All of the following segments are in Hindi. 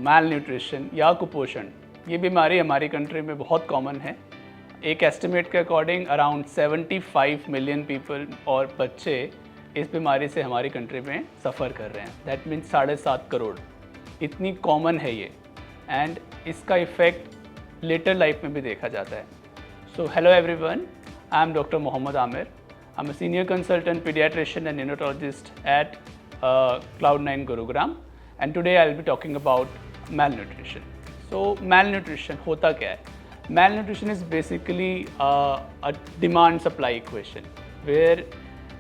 मैल न्यूट्रिशन या कुपोषण, ये बीमारी हमारी कंट्री में बहुत कॉमन है। एक एस्टिमेट के अकॉर्डिंग अराउंड 75 मिलियन पीपल और बच्चे इस बीमारी से हमारी कंट्री में सफ़र कर रहे हैं। दैट मीन्स 7.5 करोड़, इतनी कॉमन है ये। एंड इसका इफ़ेक्ट लेटर लाइफ में भी देखा जाता है। So hello everyone, I am doctor Mohammad Aamir. I am a senior consultant paediatrician and neurologist at Cloud9 Gurugram, and today I'll be talking about malnutrition. So malnutrition होता क्या है? Malnutrition is basically a demand supply equation where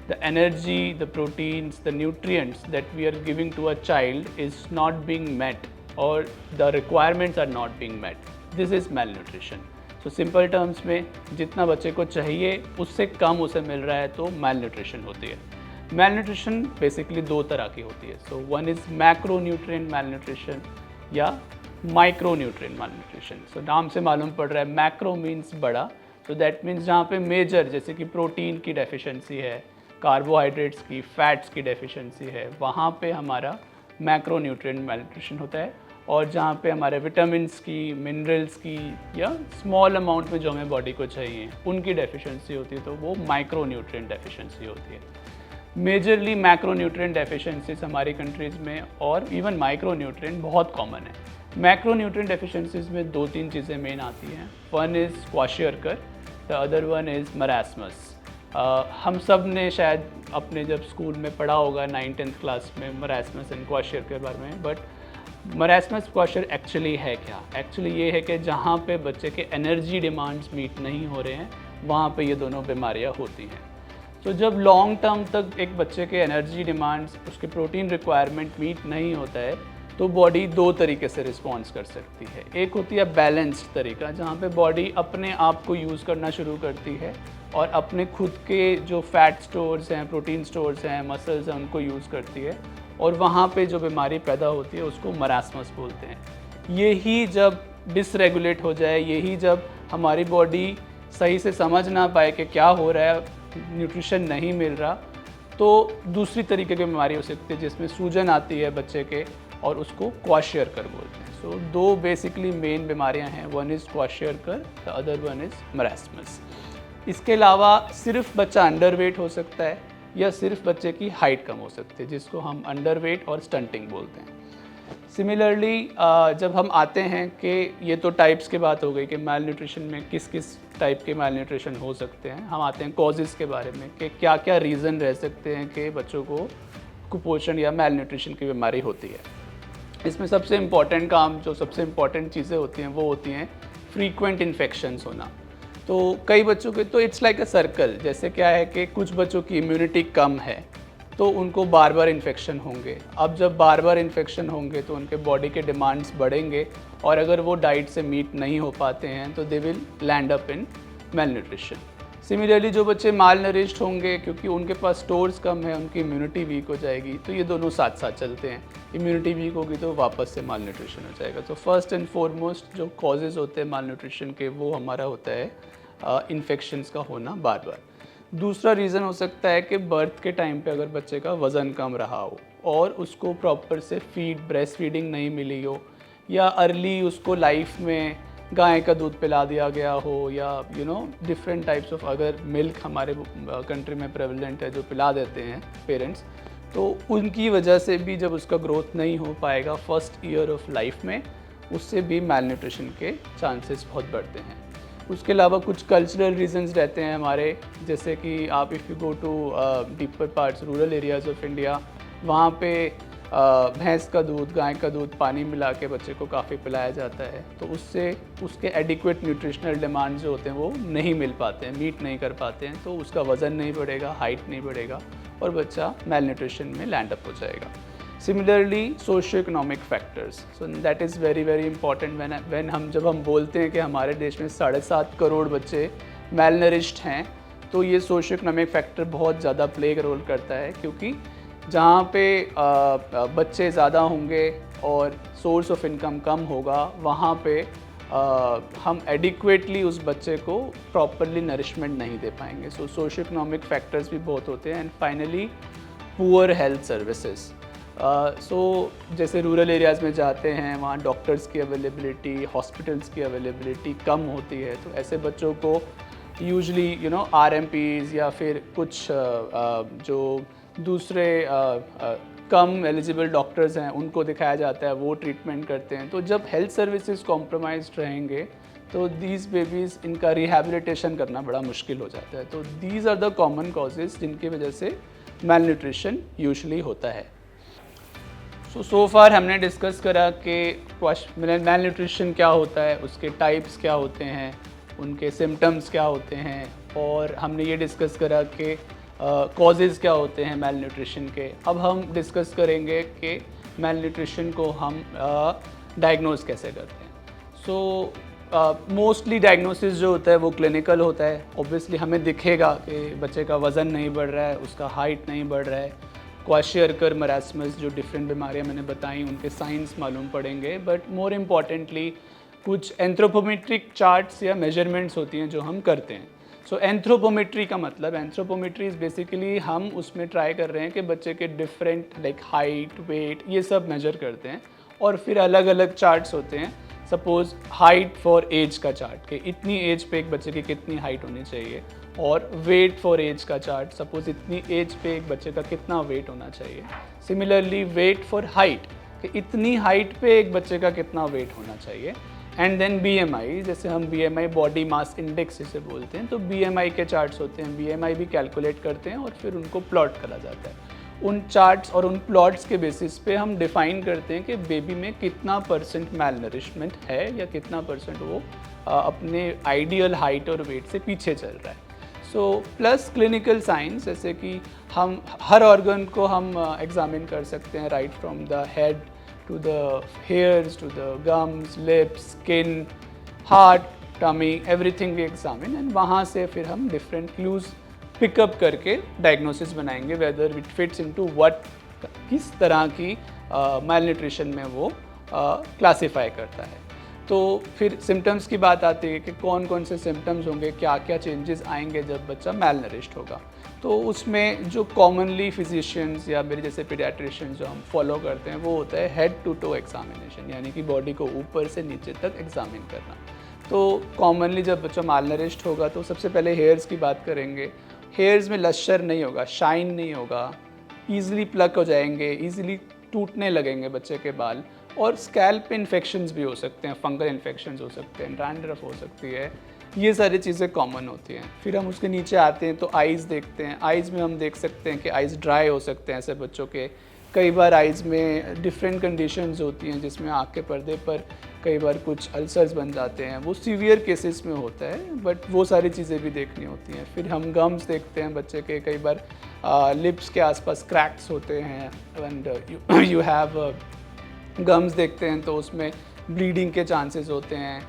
the energy, the proteins, the nutrients that we are giving to a child is not being met, or the requirements are not being met. This is malnutrition. So simple terms में जितना बच्चे को चाहिए उससे कम उसे मिल रहा है तो malnutrition होती है। मैलन्यूट्रिशन बेसिकली दो तरह की होती है। So one is macronutrient malnutrition या माइक्रोन्यूट्रिएंट मैलन्यूट्रिशन। सो नाम से मालूम पड़ रहा है, मैक्रो मीन्स बड़ा, तो दैट मीन्स जहाँ पे मेजर जैसे कि प्रोटीन की डेफिशिएंसी है, कार्बोहाइड्रेट्स की, फैट्स की डेफिशिएंसी है, वहाँ पे हमारा मैक्रोन्यूट्रिएंट मैलन्यूट्रिशन होता है। और जहाँ पे हमारे विटामिन्स की, मिनरल्स की या स्मॉल अमाउंट में जो हमें बॉडी को चाहिए उनकी डेफिशिएंसी होती है तो वो माइक्रोन्यूट्रिएंट डेफिशिएंसी होती है। मेजरली मैक्रोन्यूट्रिएंट डेफिशिएंसीज हमारी कंट्रीज़ में और इवन माइक्रोन्यूट्रिएंट बहुत कॉमन है। मैक्रोन्यूट्रिएंट डेफिशिएंसीज में 2-3 चीज़ें मेन आती हैं। One is kwashiorkor, the other one is marasmus. हम सब ने शायद अपने जब स्कूल में पढ़ा होगा 9th-10th क्लास में मरासमस एंड क्वाशियरकर के बारे में, बट मरासमस क्वाशियर एक्चुअली है क्या? एक्चुअली ये है कि जहाँ पे बच्चे के एनर्जी डिमांड्स मीट नहीं हो रहे हैं वहाँ पे ये दोनों बीमारियाँ होती हैं। तो जब लॉन्ग टर्म तक एक बच्चे के एनर्जी डिमांड्स, उसके प्रोटीन रिक्वायरमेंट मीट नहीं होता है तो बॉडी दो तरीके से रिस्पॉन्स कर सकती है। एक होती है बैलेंस्ड तरीका, जहाँ पे बॉडी अपने आप को यूज़ करना शुरू करती है और अपने खुद के जो फैट स्टोर्स हैं, प्रोटीन स्टोर्स हैं, मसल्स हैं, उनको यूज़ करती है और वहाँ पे जो बीमारी पैदा होती है उसको मरासमस बोलते हैं। यही जब डिसरेगुलेट हो जाए, यही जब हमारी बॉडी सही से समझ ना पाए कि क्या हो रहा है, न्यूट्रिशन नहीं मिल रहा, तो दूसरी तरीके की बीमारी हो सकती है जिसमें सूजन आती है बच्चे के और उसको क्वाशियरकर बोलते हैं। सो दो बेसिकली मेन बीमारियां हैं, one is kwashiorkor, the other one is marasmus. इसके अलावा सिर्फ बच्चा अंडरवेट हो सकता है या सिर्फ बच्चे की हाइट कम हो सकती है, जिसको हम अंडरवेट और स्टंटिंग बोलते हैं। सिमिलरली जब हम आते हैं कि ये तो टाइप्स की बात हो गई कि मैल न्यूट्रिशन में किस किस टाइप के मैल न्यूट्रिशन हो सकते हैं, हम आते हैं कॉजेज़ के बारे में कि क्या क्या रीज़न रह सकते हैं कि बच्चों को कुपोषण या मैल न्यूट्रिशन की बीमारी होती है। इसमें सबसे इम्पॉर्टेंट काम, जो सबसे इम्पॉर्टेंट चीज़ें होती हैं वो होती हैं फ्रीक्वेंट इन्फेक्शंस होना। तो कई बच्चों के तो इट्स लाइक अ सर्कल, जैसे क्या है कि कुछ बच्चों की इम्यूनिटी कम है तो उनको बार बार इन्फेक्शन होंगे। अब जब बार बार इन्फेक्शन होंगे तो उनके बॉडी के डिमांड्स बढ़ेंगे और अगर वो डाइट से मीट नहीं हो पाते हैं तो they will land up in malnutrition. Similarly जो बच्चे माल नरिश्ड होंगे क्योंकि उनके पास स्टोर्स कम है, उनकी इम्यूनिटी वीक हो जाएगी, तो ये दोनों साथ साथ चलते हैं। इम्यूनिटी वीक होगी तो वापस से माल न्यूट्रिशन हो जाएगा। तो फर्स्ट एंड फॉरमोस्ट जो कॉजेज़ होते हैं माल न्यूट्रिशन के वो हमारा होता है इन्फेक्शंस का होना बार बार। दूसरा रीज़न हो सकता है कि बर्थ के टाइम पे अगर बच्चे का वज़न कम रहा हो और उसको प्रॉपर से ब्रेस्ट फीडिंग नहीं मिली हो, या अर्ली उसको लाइफ में गाय का दूध पिला दिया गया हो, या डिफरेंट टाइप्स ऑफ अगर मिल्क हमारे कंट्री में प्रेवलेंट है जो पिला देते हैं पेरेंट्स, तो उनकी वजह से भी जब उसका ग्रोथ नहीं हो पाएगा फर्स्ट ईयर ऑफ लाइफ में, उससे भी मैल न्यूट्रिशन के चांसेस बहुत बढ़ते हैं। उसके अलावा कुछ कल्चरल रीजंस रहते हैं हमारे, जैसे कि आप if you go to deeper parts, rural areas of India, वहाँ पे भैंस का दूध, गाय का दूध पानी मिला के बच्चे को काफ़ी पिलाया जाता है, तो उससे उसके एडिक्वेट न्यूट्रिशनल डिमांड जो होते हैं वो नहीं मिल पाते हैं, मीट नहीं कर पाते हैं, तो उसका वज़न नहीं बढ़ेगा, हाइट नहीं बढ़ेगा और बच्चा मैल न्यूट्रिशन में लैंड अप हो जाएगा। Similarly socio economic factors, so that is very very important when जब हम बोलते हैं कि हमारे देश में 7.5 करोड़ बच्चे मैल नरिश्ड हैं, तो ये सोशियो इकोनॉमिक फैक्टर बहुत ज़्यादा प्ले रोल करता है, क्योंकि जहाँ पे बच्चे ज़्यादा होंगे और सोर्स ऑफ इनकम कम होगा, वहाँ पे हम एडिक्वेटली उस बच्चे को प्रॉपरली नरिशमेंट नहीं दे पाएंगे। सो सोशियो इकोनॉमिक फैक्टर्स भी बहुत होते हैं। And finally poor health services, जैसे रूरल एरियाज़ में जाते हैं, वहाँ डॉक्टर्स की अवेलेबिलिटी, हॉस्पिटल्स की अवेलेबिलिटी कम होती है, तो ऐसे बच्चों को यूजुअली आरएमपीज़ या फिर कुछ जो दूसरे कम एलिजिबल डॉक्टर्स हैं उनको दिखाया जाता है, वो ट्रीटमेंट करते हैं। तो जब हेल्थ सर्विसेज कॉम्प्रोमाइज्ड रहेंगे तो दीज बेबीज़ इनका रिहैबिलिटेशन करना बड़ा मुश्किल हो जाता है। तो these are the common causes जिनकी वजह से मेलन्यूट्रिशन यूजुअली होता है। सो फार हमने डिस्कस करा कि मेलन्यूट्रिशन क्या होता है, उसके टाइप्स क्या होते हैं, उनके सिम्टम्स क्या होते हैं, और हमने ये डिस्कस करा कि कॉजेज़ क्या होते हैं मेलन्यूट्रिशन के। अब हम डिस्कस करेंगे कि मेलन्यूट्रिशन को हम डायग्नोज कैसे करते हैं। मोस्टली डायग्नोसिस जो होता है वो क्लिनिकल होता है। ऑब्वियसली हमें दिखेगा कि बच्चे का वज़न नहीं बढ़ रहा है, उसका हाइट नहीं बढ़ रहा है। क्वाशियरकर, मरासमस, जो डिफरेंट बीमारियां मैंने बताई, उनके साइंस मालूम पड़ेंगे। बट मोर इम्पॉर्टेंटली कुछ एंथ्रोपोमेट्रिक चार्ट्स या मेजरमेंट्स होती हैं जो हम करते हैं। एंथ्रोपोमेट्री का मतलब, एंथ्रोपोमेट्री इज़ बेसिकली हम उसमें ट्राई कर रहे हैं कि बच्चे के डिफरेंट लाइक हाइट, वेट, ये सब मेजर करते हैं। और फिर अलग अलग चार्ट्स होते हैं। सपोज़ हाइट फॉर एज का चार्ट, कि इतनी एज पे एक बच्चे की कितनी हाइट होनी चाहिए, और वेट फॉर एज का चार्ट, सपोज़ इतनी एज पे एक बच्चे का कितना वेट होना चाहिए। सिमिलरली वेट फॉर हाइट, कि इतनी हाइट पे एक बच्चे का कितना वेट होना चाहिए। एंड देन BMI, जैसे हम BMI बॉडी मास इंडेक्स इसे बोलते हैं, तो BMI के चार्ट्स होते हैं। BMI भी कैलकुलेट करते हैं और फिर उनको प्लॉट करा जाता है। उन चार्ट्स और उन प्लॉट्स के बेसिस पे हम डिफ़ाइन करते हैं कि बेबी में कितना % मैलनरिशमेंट है या कितना % वो अपने आइडियल हाइट और वेट से पीछे चल रहा है। प्लस क्लिनिकल साइंस, जैसे कि हम हर ऑर्गन को हम एग्जामिन कर सकते हैं, right from the head to the hairs to the gums, lips, skin, heart, tummy, everything we examine. And वहाँ से फिर हम डिफरेंट क्लूज़ पिकअप करके डायग्नोसिस बनाएंगे, whether it fits into what, किस तरह की मेलन्यूट्रिशन में वो क्लासीफाई करता है। तो फिर सिम्टम्स की बात आती है कि कौन कौन से सिम्टम्स होंगे, क्या क्या चेंजेस आएंगे जब बच्चा मेलनरिश्ड होगा। तो उसमें जो कॉमनली फिजिशियंस या मेरे जैसे पीडियाट्रिशियंस जो हम फॉलो करते हैं वो होता है हेड टू टो एग्जामिनेशन, यानी कि बॉडी को ऊपर से नीचे तक एग्जामिन करना। तो कॉमनली जब बच्चा मेलनरिश्ड होगा तो सबसे पहले हेयर्स की बात करेंगे। हेयर्स में लश्चर नहीं होगा, शाइन नहीं होगा, ईज़िली प्लक हो जाएंगे, ईज़िली टूटने लगेंगे बच्चे के बाल, और स्कैल्प इन्फेक्शंस भी हो सकते हैं, फंगल इन्फेक्शंस हो सकते हैं, डैंड्रफ हो सकती है, ये सारी चीज़ें कॉमन होती हैं। फिर हम उसके नीचे आते हैं तो आइज़ देखते हैं। आइज़ में हम देख सकते हैं कि आइज़ ड्राई हो सकते हैं ऐसे बच्चों के। कई बार आइज़ में डिफरेंट कंडीशंस होती हैं जिसमें आँख के पर्दे पर कई बार कुछ अल्सर्स बन जाते हैं, वो सीवियर केसेस में होता है, बट वो सारी चीज़ें भी देखनी होती हैं। फिर हम गम्स देखते हैं बच्चे के, कई बार लिप्स के आसपास क्रैक्स होते हैं, एंड यू हैव गम्स देखते हैं तो उसमें ब्लीडिंग के चांसेस होते हैं।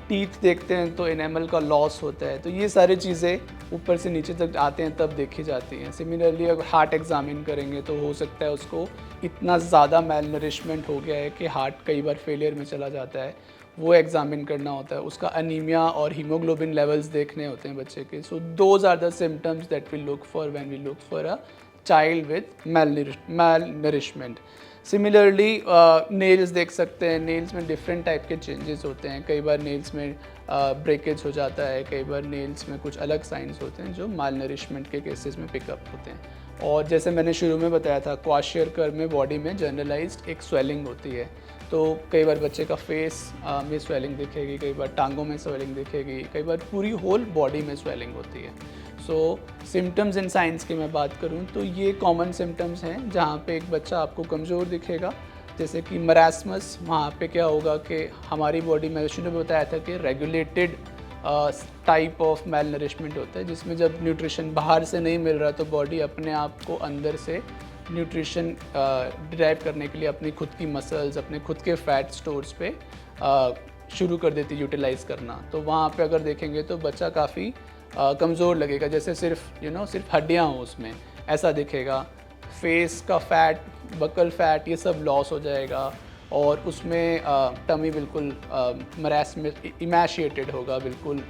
टीथ देखते हैं तो एनेमल का लॉस होता है। तो ये सारी चीज़ें ऊपर से नीचे तक आते हैं तब देखी जाती हैं। सिमिलरली अगर हार्ट एग्जामिन करेंगे तो हो सकता है उसको इतना ज़्यादा मेलनरिशमेंट हो गया है कि हार्ट कई बार फेलियर में चला जाता है, वो एग्जामिन करना होता है। उसका अनीमिया और हीमोग्लोबिन लेवल्स देखने होते हैं बच्चे के। So those are the symptoms that we look for when we look for a child with malnourishment. Similarly nails देख सकते हैं। नेल्स में डिफरेंट टाइप के चेंजेस होते हैं। कई बार नेल्स में ब्रेकेज हो जाता है, कई बार नेल्स में कुछ अलग साइंस होते हैं जो मालनरिशमेंट के केसेस में पिकअप होते हैं। और जैसे मैंने शुरू में बताया था, क्वाशियरकर में बॉडी में जनरलाइज्ड एक स्वेलिंग होती है। तो कई बार बच्चे का फेस में स्वेलिंग दिखेगी, कई बार टांगों में स्वेलिंग दिखेगी, कई बार पूरी होल बॉडी में स्वेलिंग होती है। सिम्टम्स एंड साइंस की मैं बात करूं तो ये कॉमन सिम्टम्स हैं जहाँ पे एक बच्चा आपको कमज़ोर दिखेगा, जैसे कि मरासमस। वहाँ पे क्या होगा कि हमारी बॉडी में शुरू में बताया था कि regulated type of male nourishment होता है, जिसमें जब न्यूट्रिशन बाहर से नहीं मिल रहा तो बॉडी अपने आप को अंदर से न्यूट्रिशन डिराइव करने के लिए अपनी खुद की मसल्स, अपने खुद के फैट स्टोर्स पे शुरू कर देती यूटिलाइज़ करना। तो वहाँ पे अगर देखेंगे तो बच्चा काफ़ी कमज़ोर लगेगा, जैसे सिर्फ हड्डियाँ हों उसमें, ऐसा दिखेगा। फेस का फैट, बकल फैट, ये सब लॉस हो जाएगा, और उसमें टमी बिल्कुल मरास में इमैशिएटेड होगा बिल्कुल।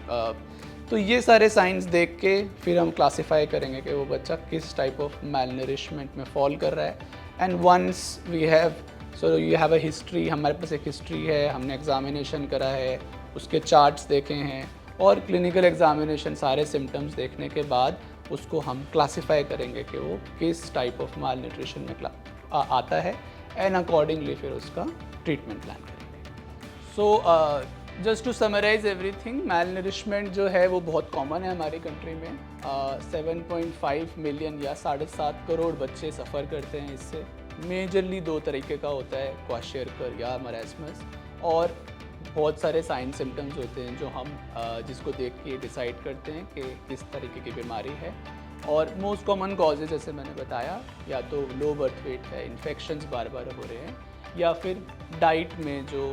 तो ये सारे साइंस देख के फिर हम क्लासिफाई करेंगे कि वो बच्चा किस टाइप ऑफ मेलनरिशमेंट में फॉल कर रहा है। And once we have so you have a history, हमारे पास एक हिस्ट्री है, हमने एग्जामिनेशन करा है, उसके चार्ट्स देखे हैं और क्लिनिकल एग्जामिनेशन सारे सिम्टम्स देखने के बाद उसको हम क्लासिफाई करेंगे कि वो किस टाइप ऑफ माल न्यूट्रिशन में आता है एंड अकॉर्डिंगली फिर उसका ट्रीटमेंट प्लान करेंगे। So just to summarise everything, malnourishment जो है वो बहुत कॉमन है हमारी कंट्री में। 7.5 मिलियन या 7.5 करोड़ बच्चे सफ़र करते हैं इससे। मेजरली 2 तरीके का होता है, क्वाशियरकर या मरास्मस, और बहुत सारे साइन सिम्टम्स होते हैं जो हम जिसको देख के डिसाइड करते हैं कि किस तरीके की बीमारी है। और मोस्ट कॉमन कॉजेज जैसे मैंने बताया, या तो लो बर्थ वेट है, इन्फेक्शंस बार बार हो रहे हैं, या फिर डाइट में जो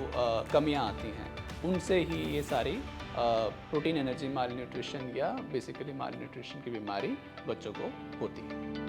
कमियां आती हैं उनसे ही ये सारी प्रोटीन एनर्जी माल न्यूट्रिशन या बेसिकली माल न्यूट्रिशन की बीमारी बच्चों को होती है।